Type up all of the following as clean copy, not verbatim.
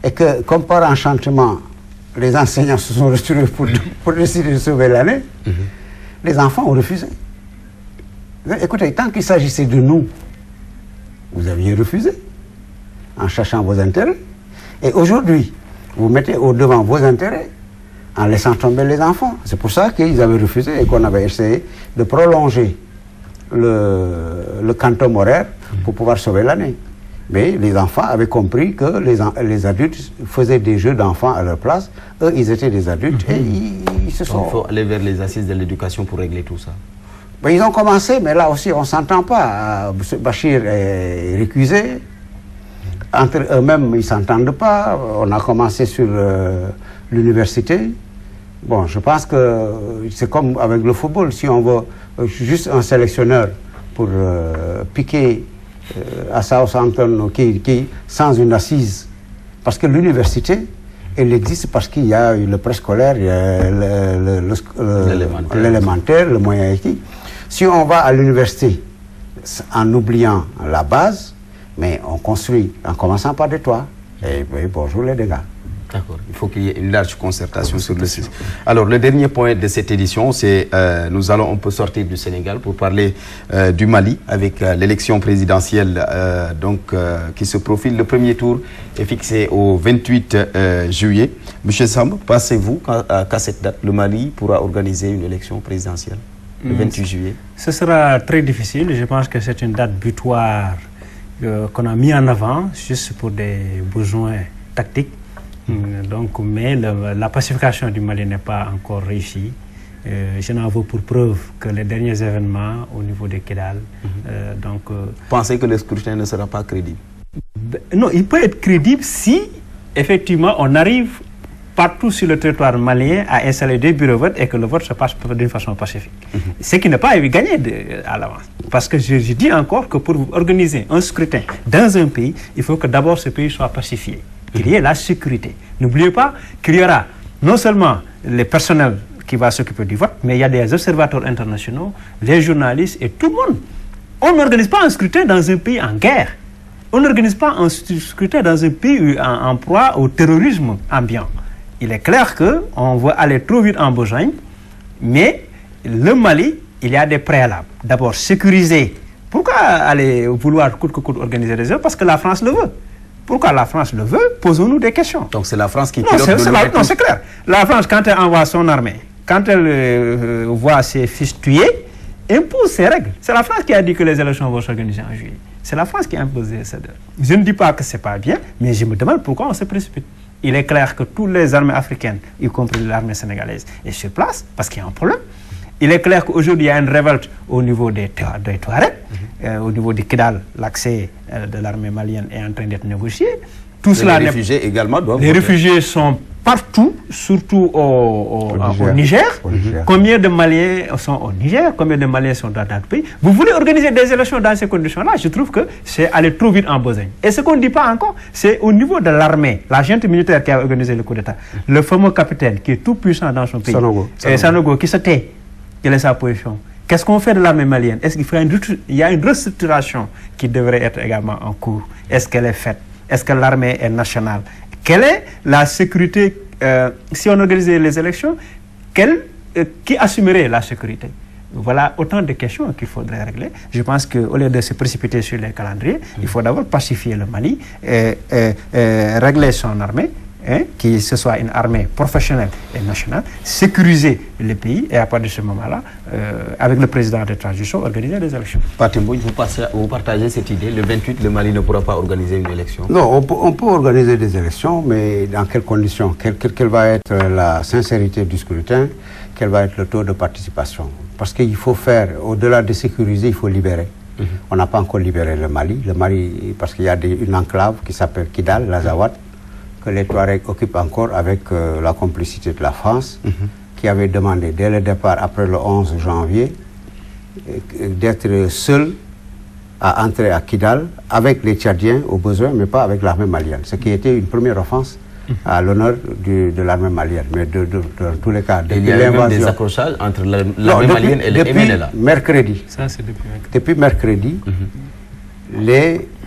et que, comme par enchantement, les enseignants se sont retrouvés pour décider de sauver l'année, les enfants ont refusé. Écoutez, tant qu'il s'agissait de nous, vous aviez refusé, en cherchant vos intérêts. Et aujourd'hui, vous mettez au devant vos intérêts, en laissant tomber les enfants. C'est pour ça qu'ils avaient refusé et qu'on avait essayé de prolonger le quantum horaire pour pouvoir sauver l'année. Mais les enfants avaient compris que les adultes faisaient des jeux d'enfants à leur place. Eux, ils étaient des adultes et ils se sont... Il faut aller vers les assises de l'éducation pour régler tout ça. Ben, ils ont commencé, mais là aussi, on ne s'entend pas. Bachir est récusé. Entre eux-mêmes, ils ne s'entendent pas. On a commencé sur l'université. Bon, je pense que c'est comme avec le football. Si on veut juste un sélectionneur pour piquer à Southampton qui sans une assise, parce que l'université, elle existe parce qu'il y a le préscolaire, l'élémentaire, le moyen écrit. Si on va à l'université en oubliant la base, mais on construit en commençant par des toits. Et oui, bonjour les dégâts. D'accord, il faut qu'il y ait une large concertation sur le sujet. Alors, le dernier point de cette édition, c'est nous allons un peu sortir du Sénégal pour parler du Mali avec l'élection présidentielle qui se profile. Le premier tour est fixé au 28 juillet. Monsieur Samb, pensez-vous qu'à cette date, le Mali pourra organiser une élection présidentielle le 28 juillet? Ce sera très difficile. Je pense que c'est une date butoir qu'on a mis en avant juste pour des besoins tactiques. Donc, mais la pacification du Mali n'est pas encore réussie. Je n'en veux pour preuve que les derniers événements au niveau de Kidal. Pensez que le scrutin ne sera pas crédible? Non, il peut être crédible si, effectivement, on arrive partout sur le territoire malien à installer des bureaux de vote et que le vote se passe d'une façon pacifique. Ce qui n'est pas gagné à l'avance. Parce que je dis encore que pour organiser un scrutin dans un pays, il faut que d'abord ce pays soit pacifié, qu'il y ait la sécurité. N'oubliez pas qu'il y aura non seulement les personnels qui vont s'occuper du vote, mais il y a des observateurs internationaux, les journalistes et tout le monde. On n'organise pas un scrutin dans un pays en guerre. On n'organise pas un scrutin dans un pays en proie au terrorisme ambiant. Il est clair qu'on veut aller trop vite en besogne, mais le Mali, il y a des préalables. D'abord, sécuriser. Pourquoi aller vouloir coûte que coûte organiser des élections? Parce que la France le veut. Pourquoi la France le veut? Posons-nous des questions. Donc c'est la France qui pilote non, c'est clair. La France, quand elle envoie son armée, quand elle voit ses fils tués, impose ses règles. C'est la France qui a dit que les élections vont s'organiser en juillet. C'est la France qui a imposé ça. Je ne dis pas que ce n'est pas bien, mais je me demande pourquoi on se précipite. Il est clair que toutes les armées africaines, y compris l'armée sénégalaise, est sur place parce qu'il y a un problème. Il est clair qu'aujourd'hui, il y a une révolte au niveau des Touaregs, au niveau du Kidal, l'accès de l'armée malienne est en train d'être négocié. Tout cela les réfugiés également doivent Les réfugiés sont partout, surtout au Niger. Combien de Maliens sont au Niger? Combien de Maliens sont dans d'autres pays? Vous voulez organiser des élections dans ces conditions-là? Je trouve que c'est aller trop vite en besogne. Et ce qu'on ne dit pas encore, c'est au niveau de l'armée, la junte militaire qui a organisé le coup d'État, le fameux capitaine qui est tout puissant dans son pays, Sanogo, qui se tait. Quelle est sa position? Qu'est-ce qu'on fait de l'armée malienne? Est-ce qu'il y a une restructuration qui devrait être également en cours? Est-ce qu'elle est faite? Est-ce que l'armée est nationale? Quelle est la sécurité si on organisait les élections? Qui assumerait la sécurité? Voilà autant de questions qu'il faudrait régler. Je pense qu'au lieu de se précipiter sur les calendriers, il faut d'abord pacifier le Mali, régler son armée, que ce soit une armée professionnelle et nationale, sécuriser le pays et à partir de ce moment-là, avec le président de transition, organiser des élections. Patimbo, vous partagez cette idée? Le 28, le Mali ne pourra pas organiser une élection? Non, on peut organiser des élections, mais dans quelles conditions? Quelle va être la sincérité du scrutin? Quel va être le taux de participation? Parce qu'il faut faire, au-delà de sécuriser, il faut libérer. On n'a pas encore libéré le Mali. Le Mali, parce qu'il y a une enclave qui s'appelle Kidal, l'Azawad, que les Touaregs occupent encore avec la complicité de la France, qui avait demandé dès le départ, après le 11 janvier, d'être seul à entrer à Kidal avec les Tchadiens au besoin, mais pas avec l'armée malienne. Ce qui était une première offense à l'honneur de l'armée malienne. Mais dans tous les cas, il y a eu même des accrochages entre l'armée malienne et le MNLA. Mercredi. Ça, c'est depuis mercredi,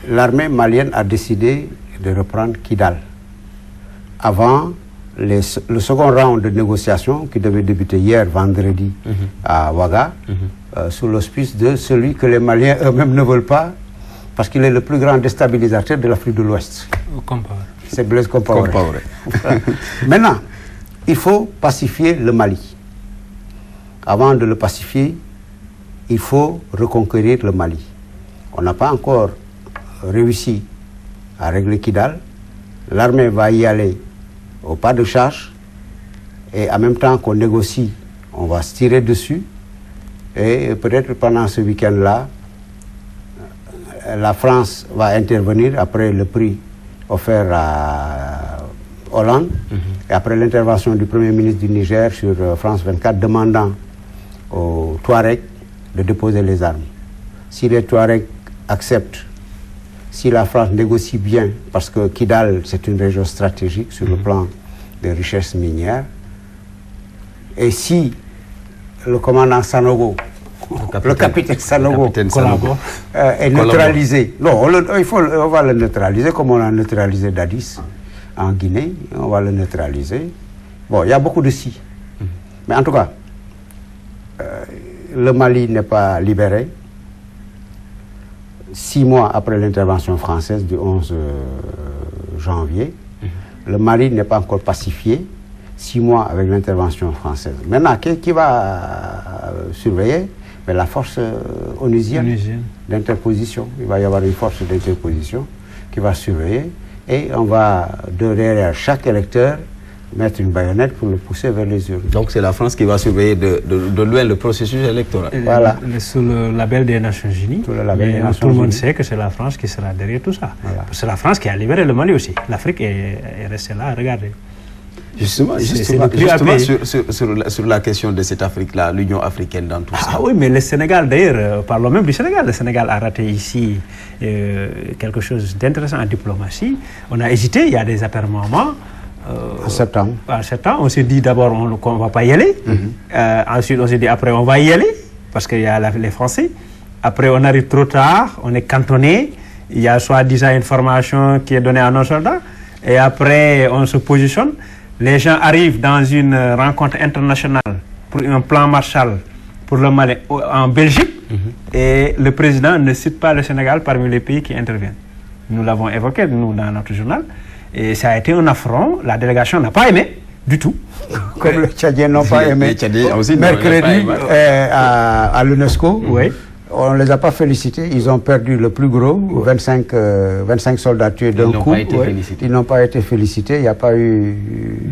l'armée malienne a décidé de reprendre Kidal. avant le second round de négociations qui devait débuter hier, vendredi, à Ouaga, sous l'auspice de celui que les Maliens eux-mêmes ne veulent pas, parce qu'il est le plus grand déstabilisateur de l'Afrique de l'Ouest. C'est Blaise Compaoré. Maintenant, il faut pacifier le Mali. Avant de le pacifier, il faut reconquérir le Mali. On n'a pas encore réussi à régler Kidal. L'armée va y aller au pas de charge, et en même temps qu'on négocie, on va se tirer dessus, et peut-être pendant ce week-end-là, la France va intervenir après le prix offert à Hollande, et après l'intervention du Premier ministre du Niger sur France 24, demandant aux Touaregs de déposer les armes. Si les Touaregs acceptent, si la France négocie bien, parce que Kidal, c'est une région stratégique sur le plan des richesses minières, et si le commandant Sanogo, le capitaine Sanogo, est neutralisé, non, on va le neutraliser comme on a neutralisé Dadis en Guinée, on va le neutraliser. Bon, il y a beaucoup de si. Mais en tout cas, le Mali n'est pas libéré. 6 mois après l'intervention française du 11 janvier, le Mali n'est pas encore pacifié. 6 mois avec l'intervention française. Maintenant, qui va surveiller? Mais la force onusienne d'interposition. Il va y avoir une force d'interposition qui va surveiller, et on va derrière chaque électeur mettre une baïonnette pour le pousser vers les urnes. Donc c'est la France qui va surveiller de loin le processus électoral. Voilà. Sous le label des Nations Unies. Tout le monde sait que c'est la France qui sera derrière tout ça. Voilà. C'est la France qui a libéré le Mali aussi. L'Afrique est restée là à regarder. Justement sur la question de cette Afrique-là, l'Union africaine dans tout ça. Ah oui, mais le Sénégal, d'ailleurs, parlons même du Sénégal. Le Sénégal a raté ici quelque chose d'intéressant en diplomatie. On a hésité, il y a des aperçoiements. En septembre. En septembre, on s'est dit d'abord qu'on ne va pas y aller. Ensuite, on s'est dit après on va y aller, parce qu'il y a les Français. Après, on arrive trop tard, on est cantonné. Il y a soi-disant une formation qui est donnée à nos soldats. Et après, on se positionne. Les gens arrivent dans une rencontre internationale pour un plan Marshall pour le Mali en Belgique. Et le président ne cite pas le Sénégal parmi les pays qui interviennent. Nous l'avons évoqué, nous, dans notre journal. Et ça a été un affront. La délégation n'a pas aimé du tout. Comme les Tchadiens n'ont pas aimé. Les Tchadiens aussi mercredi à l'UNESCO, on ne les a pas félicités. Ils ont perdu le plus gros, 25 soldats tués d'un coup. Ils n'ont pas été félicités. Il n'y a pas eu...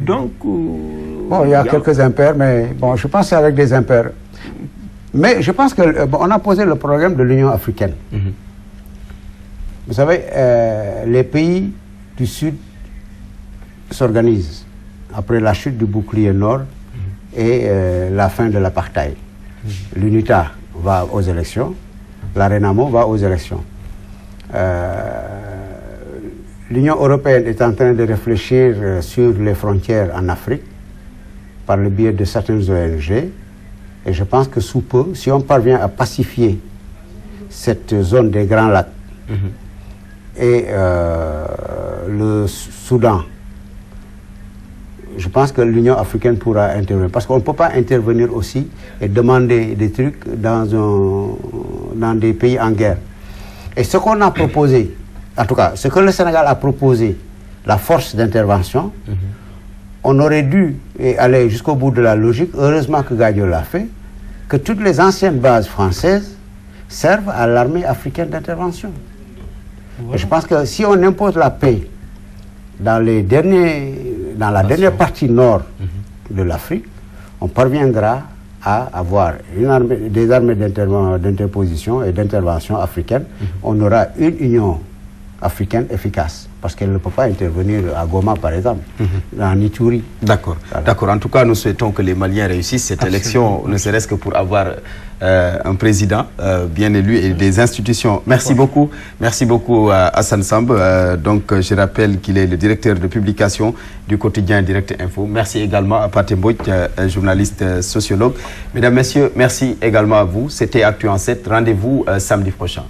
Donc... Bon, il y a quelques impairs, mais bon, je pense que c'est avec des impairs. Mais je pense qu'on a posé le problème de l'Union africaine. Vous savez, les pays du Sud s'organisent après la chute du bouclier nord et la fin de l'apartheid. L'UNITA va aux élections, la RENAMO va aux élections. L'Union européenne est en train de réfléchir sur les frontières en Afrique par le biais de certaines ONG, et je pense que sous peu, si on parvient à pacifier cette zone des Grands Lacs et le Soudan, je pense que l'Union africaine pourra intervenir. Parce qu'on ne peut pas intervenir aussi et demander des trucs dans des pays en guerre. Et ce qu'on a proposé, en tout cas, ce que le Sénégal a proposé, la force d'intervention, on aurait dû aller jusqu'au bout de la logique. Heureusement que Gadio l'a fait, que toutes les anciennes bases françaises servent à l'armée africaine d'intervention. Et je pense que si on impose la paix dans la dernière partie nord de l'Afrique, on parviendra à avoir des armées d'interposition et d'intervention africaine. On aura une Union africaine efficace, parce qu'elle ne peut pas intervenir à Goma, par exemple, en Ituri. D'accord. Voilà. D'accord. En tout cas, nous souhaitons que les Maliens réussissent cette élection, ne serait-ce que pour avoir un président bien élu et des institutions. Merci beaucoup. Merci beaucoup à Hassan Samb. Donc, je rappelle qu'il est le directeur de publication du quotidien Direct Info. Merci également à Pathé Mbodj, journaliste sociologue. Mesdames, Messieurs, merci également à vous. C'était Actu en 7. Rendez-vous samedi prochain.